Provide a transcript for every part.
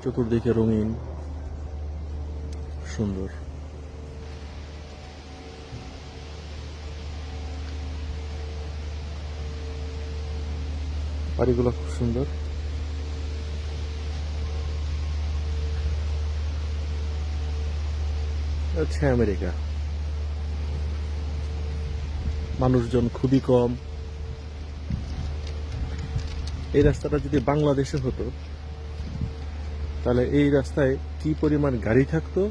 চতুর্দিকে রঙিন, সুন্দর। বাড়িগুলো খুব সুন্দর। হচ্ছে আমেরিকা, মানুষজন খুবই কম। এই রাস্তাটা যদি বাংলাদেশে হতো তাহলে এই রাস্তায় কি পরিমাণ গাড়ি থাকতো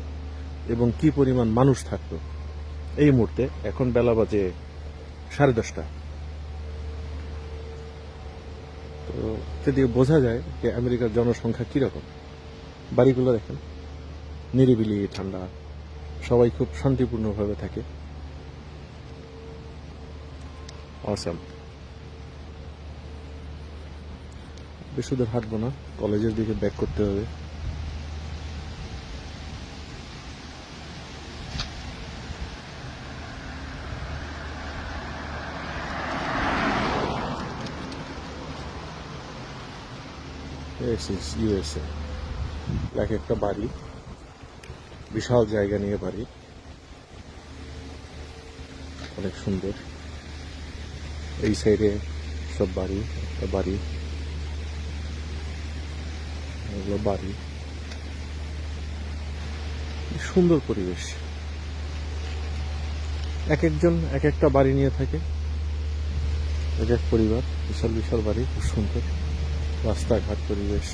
এবং কি পরিমাণ মানুষ থাকতো। এই মুহূর্তে এখন বেলা বাজে 10:30। তো যদি বোঝা যায় যে আমেরিকার জনসংখ্যা কিরকম। বাড়িগুলো দেখেন, নিরিবিলি, ঠান্ডা, সবাই খুব শান্তিপূর্ণভাবে থাকে। অসাম। বেশি দূর হাঁটবো না, কলেজের দিকে ব্যাক করতে হবে। ইউএসএ। এক একটা বাড়ি, বিশাল জায়গা নিয়ে বাড়ি, অনেক সুন্দর। এই সাইডে সব বাড়ি, একটা বাড়ি, এগুলো বাড়ি। সুন্দর পরিবেশ। এক একজন এক একটা বাড়ি নিয়ে থাকে, এক এক পরিবার, বিশাল বিশাল বাড়ি, খুব সুন্দর রাস্তাঘাট, পরিবেশ।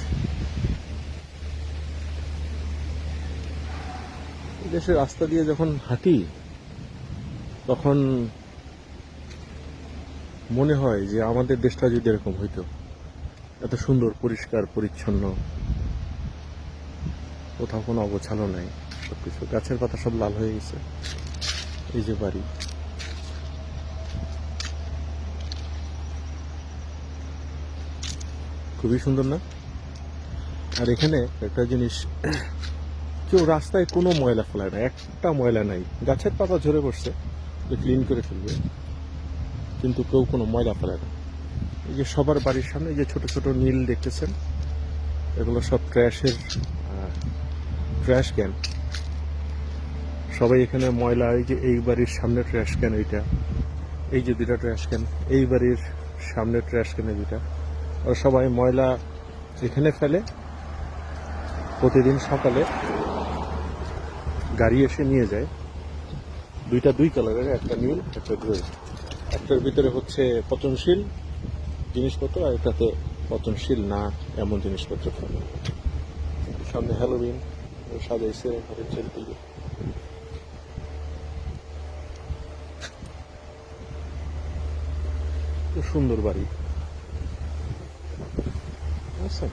দেশের রাস্তা দিয়ে যখন হাঁটি তখন মনে হয় যে আমাদের দেশটা যদি এরকম হইতো, এত সুন্দর, পরিষ্কার পরিচ্ছন্ন, কোথাও কোনো অগোছালো নাই, সবকিছু, গাছের পাতা সব লাল হয়ে গেছে। এই যে বাড়ি, খুবই সুন্দর না? আর এখানে একটা জিনিস, কেউ রাস্তায় কোনো ময়লা ফেলায় না, একটা ময়লা নাই। গাছের পাতা ঝরে পড়ছে, ক্লিন করে ফেলবে, কিন্তু কেউ কোনো ময়লা ফেলায় না। এই যে সবার বাড়ির সামনে যে ছোট ছোট নীল দেখতেছেন, এগুলো সব ট্র্যাশ ক্যান। সবাই এখানে ময়লা, এই যে এই বাড়ির সামনে ট্র্যাশ ক্যান, এইটা, এই যে দুইটা ট্র্যাশ ক্যান, এই বাড়ির সামনে ট্র্যাশ ক্যানে দুইটা। আর সবাই ময়লা এখানে ফেলে। প্রতিদিন সকালে গাড়ি এসে নিয়ে যায়, দুইটা দুই কালারের, একটা নীল একটা গ্রে। একটার ভিতরে হচ্ছে পচনশীল জিনিসপত্র, আর এটাতে পচনশীল না এমন জিনিসপত্র ফেলে। সামনে হ্যালোউইন সাজাইছে ঘরের চারদিকে। সুন্দর বাড়ি। আচ্ছা,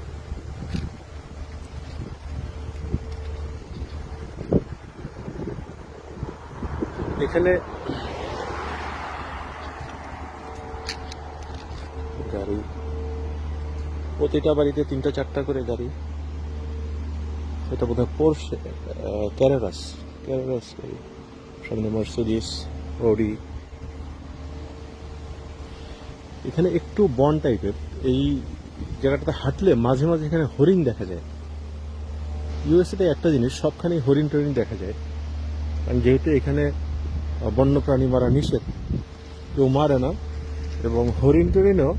এখানে গাড়ি, প্রতিটা বাড়িতে 3টা-4টা করে গাড়ি। এটা বোধ হয় পোর্শে, ক্যারেরাস গাড়ি। সামনে মার্সিডিজ, অডি। এখানে একটু বন টাইপের, এই জায়গাটাতে হাঁটলে মাঝে মাঝে এখানে হরিণ দেখা যায়। ইউএসএতে একটা জিনিস, সবখানেই হরিণ টরিণ দেখা যায়, কারণ যেহেতু এখানে বন্যপ্রাণী মারা নিষেধ, কেউ মারে না। এবং হরিণ টরিণও,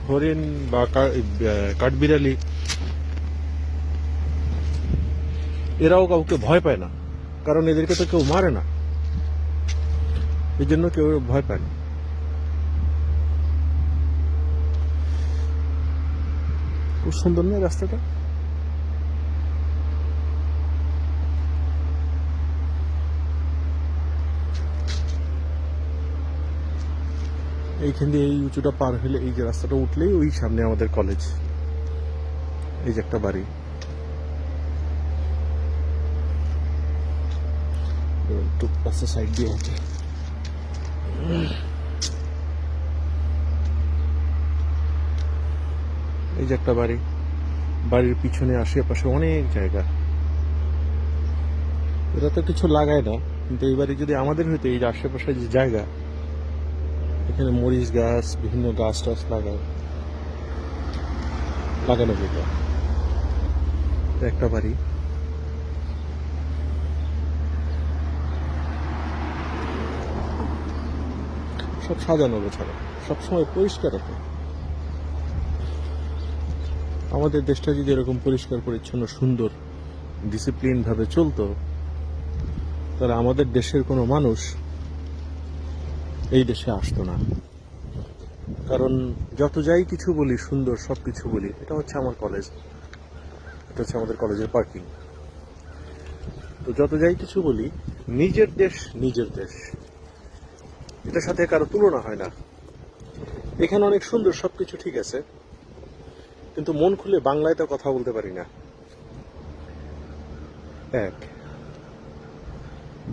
হরিণ বা কাঠবিড়ালি, এরাও কাউকে ভয় পায় না, কারণ এদেরকে তো কেউ মারে না, এই জন্য কেউ ভয় পায় না। খুব সুন্দর না রাস্তাটা? এইখান দিয়ে এই উঁচুটা পার হলে, এই যে রাস্তাটা উঠলেই ওই সামনে আমাদের কলেজ। এই যে একটা বাড়ি, একটু রাস্তার সাইড দিয়ে আছে। এই যে একটা বাড়ি, বাড়ির পিছনে আশেপাশে অনেক জায়গা। এরা তো কিছু লাগায় না, কিন্তু এই বাড়ি যদি আমাদের হইতো, এই যে আশেপাশে যে জায়গা, এখানে মরিচ গাছ, বিভিন্ন গাছ টাছ লাগানো যেত। একটা বাড়ি, সব সাজানো গোছানো, সবসময় পরিষ্কার রাখে। আমাদের দেশটা যদি এরকম পরিষ্কার পরিচ্ছন্ন সুন্দর ডিসিপ্লিন ভাবে চলতো, তাহলে আমাদের দেশের কোনো মানুষ এই দেশে আসতো না। কারণ যত যাই কিছু বলি, সুন্দর সব কিছু বলি, এটা হচ্ছে আমার কলেজ, এটা হচ্ছে আমাদের কলেজের পার্কিং। তো যত যাই কিছু বলি, নিজের দেশ নিজের দেশ, এটার সাথে কারো তুলনা হয় না। এখানে অনেক সুন্দর সবকিছু ঠিক আছে, কিন্তু মন খুলে বাংলায় তো কথা বলতে পারি না। এক,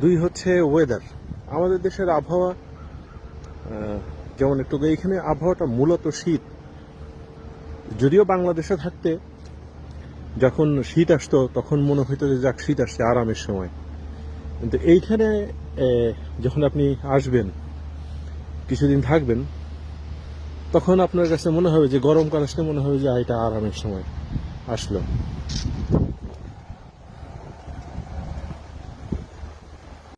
দুই হচ্ছে ওয়েদার। আমাদের দেশের আবহাওয়া যেমন একটু, এইখানে আবহাওয়াটা মূলত শীত। যদিও বাংলাদেশে থাকতে যখন শীত আসতো তখন মনে হইতো যে যাক শীত আসছে, আরামের সময়। কিন্তু এইখানে যখন আপনি আসবেন, কিছুদিন থাকবেন, তখন আপনার কাছে মনে হবে যে গরমকাল আসলে মনে হবে যে এটা আরামের সময় আসলো।